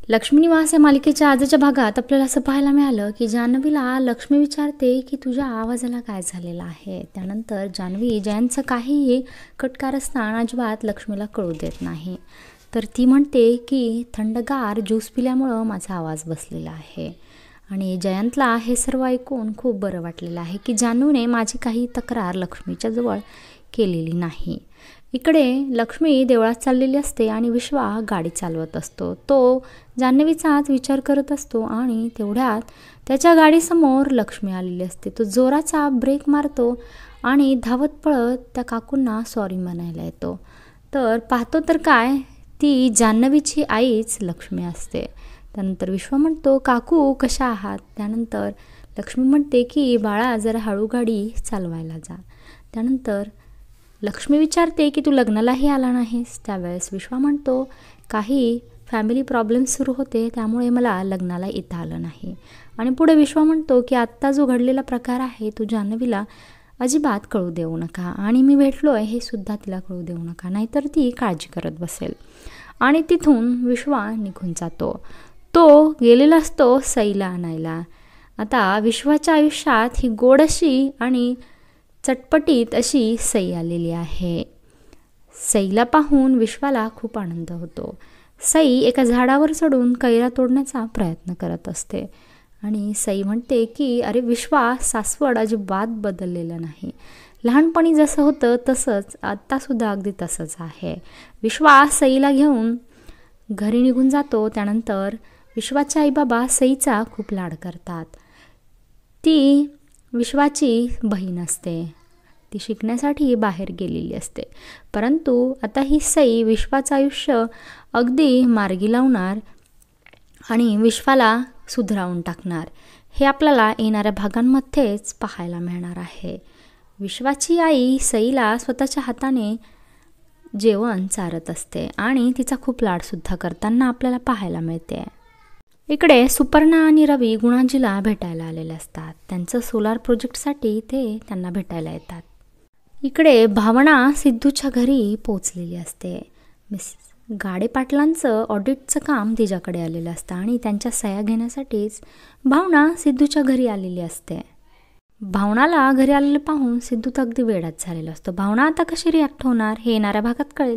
लक्ष्मी निवास या मालिकेच्या आजच्या भागात आपल्याला असं पाहायला मिळालं की जान्हवीला लक्ष्मी विचारते की तुझ्या आवाजाला काय झालेलं आहे. त्यानंतर जान्हवी जयंतचं काहीही कटकारस्थान अजिबात लक्ष्मीला कळू देत नाही. तर ती म्हणते की थंडगार ज्यूस पिल्यामुळं माझा आवाज बसलेला आहे. आणि जयंतला हे सर्व ऐकून खूप बरं वाटलेलं आहे की जान्हवीने माझी काही तक्रार लक्ष्मीच्या जवळ केलेली नाही. इकडे लक्ष्मी देवळात चाललेली असते आणि विश्वा गाडी चालवत असतो. तो जान्हवीचाच विचार करत असतो आणि तेवढ्यात त्याच्या गाडीसमोर लक्ष्मी आलेली असते. तो जोराचा ब्रेक मारतो आणि धावत पळत त्या काकूंना सॉरी म्हणायला येतो. तर पाहतो तर काय, ती जान्हवीची आईच लक्ष्मी असते. त्यानंतर विश्वा म्हणतो, काकू कशा आहात? त्यानंतर लक्ष्मी म्हणते की बाळा जरा हळू गाडी चालवायला जा. त्यानंतर लक्ष्मी विचारते की तू लग्नालाही आला नाहीस. त्यावेळेस विश्वा म्हणतो काही फॅमिली प्रॉब्लेम्स सुरू होते त्यामुळे मला लग्नाला येता आलं नाही. आणि पुढे विश्वा म्हणतो की आत्ता जो घडलेला प्रकार आहे तो जान्हवीला अजिबात कळू देऊ नका आणि मी भेटलो आहे हे सुद्धा तिला कळू देऊ नका, नाहीतर ती काळजी करत बसेल. आणि तिथून विश्वा निघून जातो. तो गेलेला असतो सईला आणायला. आता विश्वाच्या आयुष्यात ही गोड अशी आणि चटपटीत अशी सई आलेली आहे. सईला पाहून विश्वाला खूप आनंद होतो. सई एका झाडावर चढून कैरा तोडण्याचा प्रयत्न करत असते आणि सई म्हणते की अरे विश्वा, सासवड अजिबात बदललेलं नाही. लहानपणी जसं होतं तसंच आत्तासुद्धा अगदी तसंच आहे. विश्वा सईला घेऊन घरी निघून जातो. त्यानंतर विश्वाचे आईबाबा सईचा खूप लाड करतात. ती विश्वाची बहीण असते. ती शिकण्यासाठी बाहेर गेलेली असते. परंतु आता ही सई विश्वाचं आयुष्य अगदी मार्गी लावणार आणि विश्वाला सुधारून टाकणार हे आपल्याला येणाऱ्या भागांमध्येच पाहायला मिळणार आहे. विश्वाची आई सईला स्वतःच्या हाताने जेवण चारत असते आणि तिचा खूप लाडसुद्धा करताना आपल्याला पाहायला मिळते. इकडे सुपर्णा आणि रवी गुणांजीला भेटायला आलेले असतात. त्यांचं सोलार प्रोजेक्टसाठी ते त्यांना भेटायला येतात. इकडे भावना सिद्धूच्या घरी पोचलेली असते. मिस गाडे पाटलांचं ऑडिटचं काम तिच्याकडे आलेलं असतं आणि त्यांच्या सह्या घेण्यासाठीच भावना सिद्धूच्या घरी आलेली असते. भावनाला घरी आलेलं पाहून सिद्धू तर अगदी वेडाच झालेला असतो. भावना आता कशी रिॲक्ट होणार हे येणाऱ्या भागात कळेल.